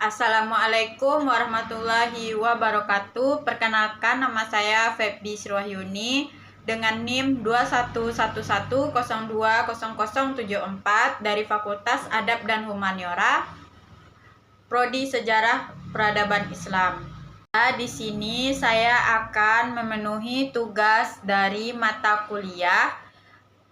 Assalamualaikum warahmatullahi wabarakatuh. Perkenalkan, nama saya Febdi Sriwahyuni dengan NIM 2111020074 dari Fakultas Adab dan Humaniora, Prodi Sejarah Peradaban Islam. Di sini saya akan memenuhi tugas dari mata kuliah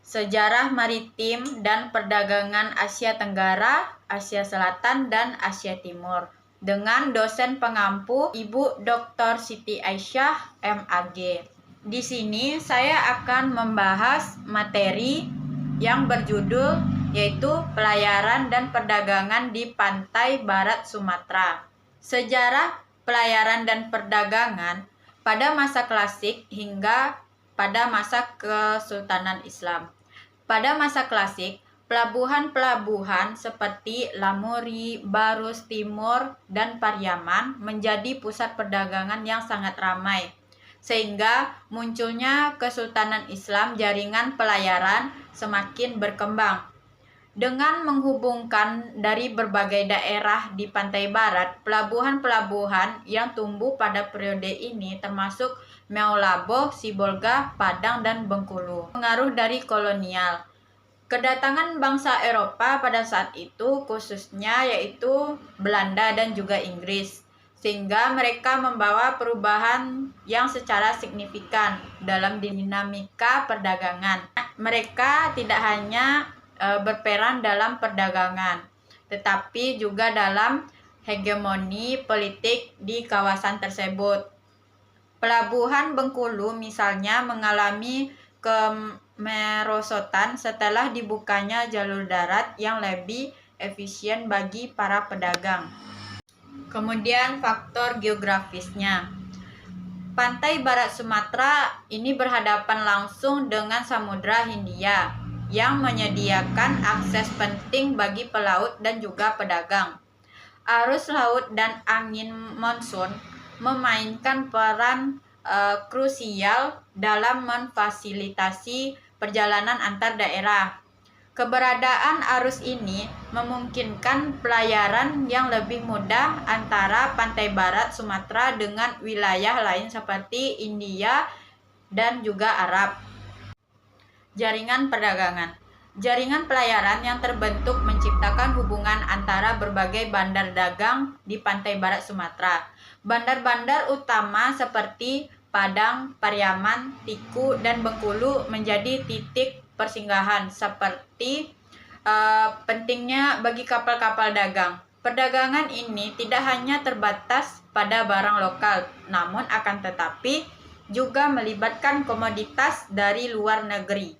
Sejarah Maritim dan Perdagangan Asia Tenggara, Asia Selatan, dan Asia Timur dengan dosen pengampu Ibu Dr. Siti Aisyah, MAG. Di sini saya akan membahas materi yang berjudul yaitu Pelayaran dan Perdagangan di Pantai Barat Sumatera. Sejarah pelayaran dan perdagangan pada masa klasik hingga pada masa Kesultanan Islam. Pada masa klasik, pelabuhan-pelabuhan seperti Lamuri, Barus Timur, dan Pariaman menjadi pusat perdagangan yang sangat ramai, sehingga munculnya Kesultanan Islam. Jaringan pelayaran semakin berkembang. Dengan menghubungkan dari berbagai daerah di pantai barat, pelabuhan-pelabuhan yang tumbuh pada periode ini termasuk Meolaboh, Sibolga, Padang, dan Bengkulu. Pengaruh dari kolonial. Kedatangan bangsa Eropa pada saat itu khususnya yaitu Belanda dan juga Inggris, sehingga mereka membawa perubahan yang secara signifikan dalam dinamika perdagangan. Mereka tidak hanya berperan dalam perdagangan, tetapi juga dalam hegemoni politik di kawasan tersebut. Pelabuhan Bengkulu misalnya mengalami kemerosotan setelah dibukanya jalur darat yang lebih efisien bagi para pedagang. Kemudian faktor geografisnya. Pantai Barat Sumatera ini berhadapan langsung dengan Samudra Hindia yang menyediakan akses penting bagi pelaut dan juga pedagang. Arus laut dan angin monsun memainkan peran krusial dalam memfasilitasi perjalanan antar daerah. Keberadaan arus ini memungkinkan pelayaran yang lebih mudah antara pantai barat Sumatera dengan wilayah lain seperti India dan juga Arab. Jaringan perdagangan. Jaringan pelayaran yang terbentuk menciptakan hubungan antara berbagai bandar dagang di pantai barat Sumatera. Bandar-bandar utama seperti Padang, Pariaman, Tiku, dan Bengkulu menjadi titik persinggahan seperti pentingnya bagi kapal-kapal dagang. Perdagangan ini tidak hanya terbatas pada barang lokal, namun akan tetapi juga melibatkan komoditas dari luar negeri.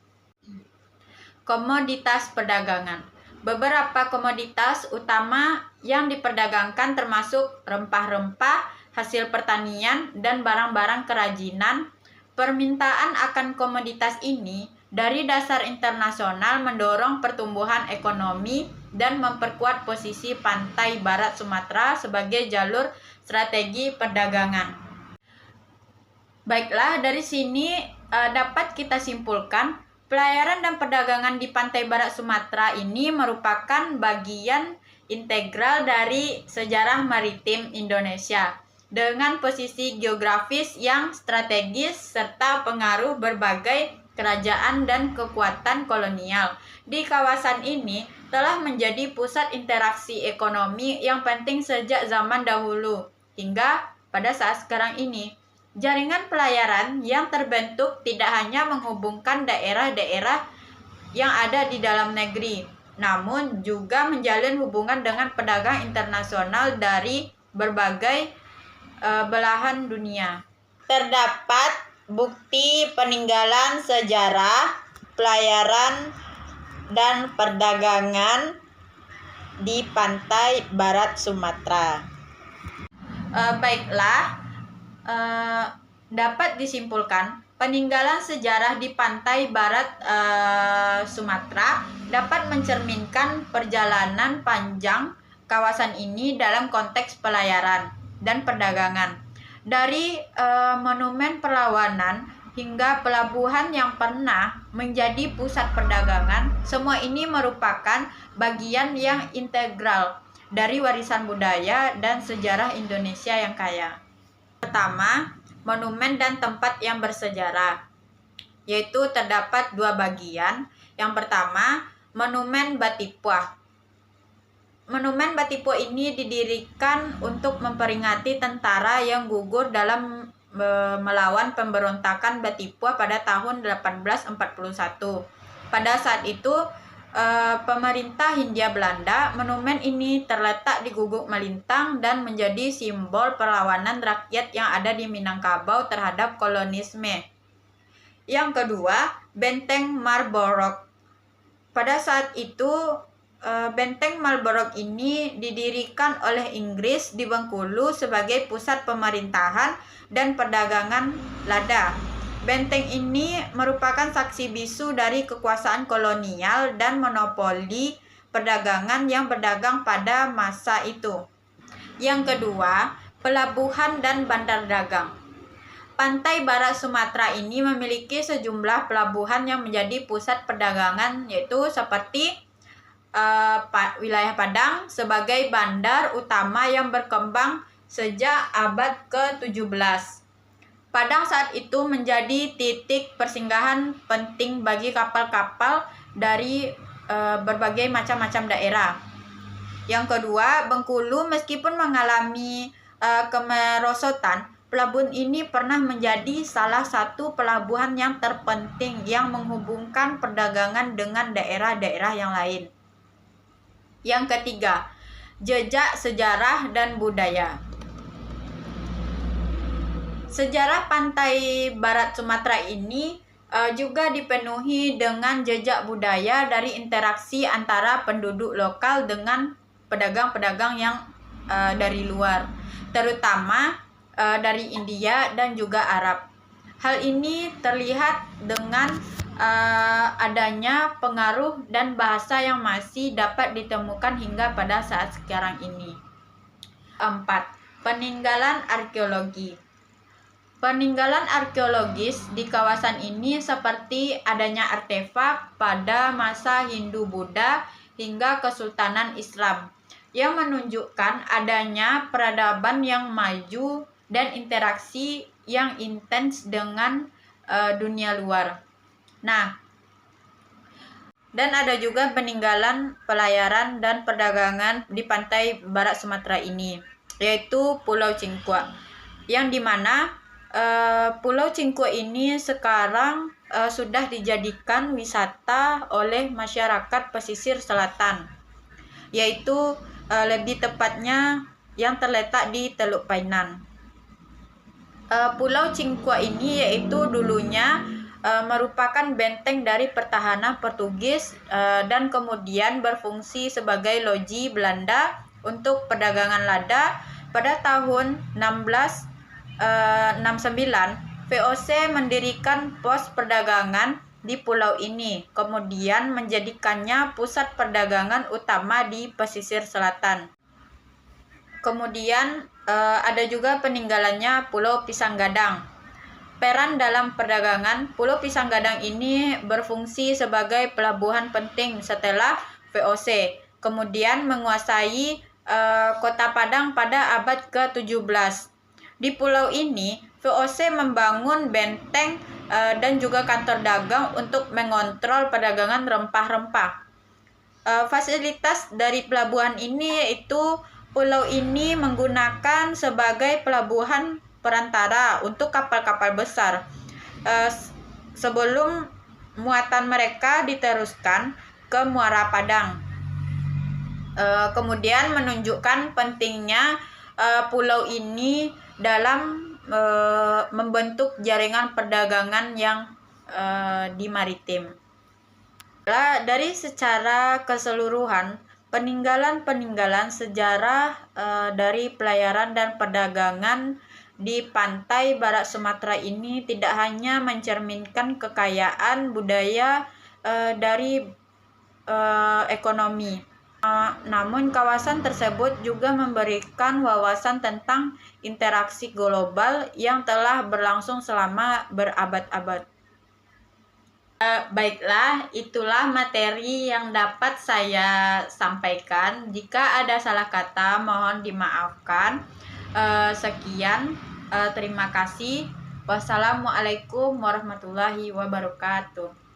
Komoditas perdagangan. Beberapa komoditas utama yang diperdagangkan termasuk rempah-rempah, hasil pertanian, dan barang-barang kerajinan. Permintaan akan komoditas ini dari dasar internasional mendorong pertumbuhan ekonomi dan memperkuat posisi pantai barat Sumatera sebagai jalur strategi perdagangan. Baiklah, dari sini dapat kita simpulkan pelayaran dan perdagangan di pantai barat Sumatera ini merupakan bagian integral dari sejarah maritim Indonesia dengan posisi geografis yang strategis serta pengaruh berbagai kerajaan dan kekuatan kolonial. Di kawasan ini telah menjadi pusat interaksi ekonomi yang penting sejak zaman dahulu hingga pada saat sekarang ini. Jaringan pelayaran yang terbentuk tidak hanya menghubungkan daerah-daerah yang ada di dalam negeri, namun juga menjalin hubungan dengan pedagang internasional dari berbagai belahan dunia. Terdapat bukti peninggalan sejarah pelayaran dan perdagangan di pantai barat Sumatera. Dapat disimpulkan peninggalan sejarah di pantai barat Sumatera dapat mencerminkan perjalanan panjang kawasan ini dalam konteks pelayaran dan perdagangan. Dari monumen perlawanan hingga pelabuhan yang pernah menjadi pusat perdagangan, semua ini merupakan bagian yang integral dari warisan budaya dan sejarah Indonesia yang kaya. Pertama, monumen dan tempat yang bersejarah, yaitu terdapat dua bagian. Yang pertama, Monumen Batipuah. Monumen Batipuah ini didirikan untuk memperingati tentara yang gugur dalam melawan pemberontakan Batipuah pada tahun 1841. Pada saat itu, pemerintah Hindia Belanda, monumen ini terletak di Guguk Melintang dan menjadi simbol perlawanan rakyat yang ada di Minangkabau terhadap kolonisme. Yang kedua, Benteng Marlborough. Pada saat itu, Benteng Marlborough ini didirikan oleh Inggris di Bengkulu sebagai pusat pemerintahan dan perdagangan lada. Benteng ini merupakan saksi bisu dari kekuasaan kolonial dan monopoli perdagangan yang berdagang pada masa itu. Yang kedua, pelabuhan dan bandar dagang. Pantai barat Sumatera ini memiliki sejumlah pelabuhan yang menjadi pusat perdagangan, yaitu seperti wilayah Padang sebagai bandar utama yang berkembang sejak abad ke-17. Padang saat itu menjadi titik persinggahan penting bagi kapal-kapal dari berbagai macam-macam daerah. Yang kedua, Bengkulu meskipun mengalami kemerosotan, pelabuhan ini pernah menjadi salah satu pelabuhan yang terpenting yang menghubungkan perdagangan dengan daerah-daerah yang lain. Yang ketiga, jejak sejarah dan budaya. Sejarah pantai barat Sumatera ini juga dipenuhi dengan jejak budaya dari interaksi antara penduduk lokal dengan pedagang-pedagang yang dari luar, terutama dari India dan juga Arab. Hal ini terlihat dengan adanya pengaruh dan bahasa yang masih dapat ditemukan hingga pada saat sekarang ini. 4. Peninggalan arkeologi. Peninggalan arkeologis di kawasan ini seperti adanya artefak pada masa Hindu-Buddha hingga Kesultanan Islam yang menunjukkan adanya peradaban yang maju dan interaksi yang intens dengan dunia luar. Nah, dan ada juga peninggalan pelayaran dan perdagangan di pantai barat Sumatera ini, yaitu Pulau Cingkua, yang dimana Pulau Cingkua ini sekarang sudah dijadikan wisata oleh masyarakat pesisir selatan, yaitu lebih tepatnya yang terletak di Teluk Painan. Pulau Cingkua ini yaitu dulunya merupakan benteng dari pertahanan Portugis dan kemudian berfungsi sebagai loji Belanda untuk perdagangan lada. Pada tahun 1669, VOC mendirikan pos perdagangan di pulau ini, kemudian menjadikannya pusat perdagangan utama di pesisir selatan. Kemudian ada juga peninggalannya Pulau Pisang Gadang. Peran dalam perdagangan, Pulau Pisang Gadang ini berfungsi sebagai pelabuhan penting setelah VOC, kemudian menguasai kota Padang pada abad ke-17. Di pulau ini, VOC membangun benteng dan juga kantor dagang untuk mengontrol perdagangan rempah-rempah. Fasilitas dari pelabuhan ini yaitu pulau ini menggunakan sebagai pelabuhan perantara untuk kapal-kapal besar sebelum muatan mereka diteruskan ke Muara Padang. Kemudian menunjukkan pentingnya pulau ini dalam membentuk jaringan perdagangan yang di maritim. Dari secara keseluruhan, peninggalan-peninggalan sejarah dari pelayaran dan perdagangan di pantai barat Sumatera ini tidak hanya mencerminkan kekayaan budaya dari ekonomi, namun kawasan tersebut juga memberikan wawasan tentang interaksi global yang telah berlangsung selama berabad-abad. Baiklah, itulah materi yang dapat saya sampaikan. Jika ada salah kata, mohon dimaafkan. Sekian, terima kasih. Wassalamualaikum warahmatullahi wabarakatuh.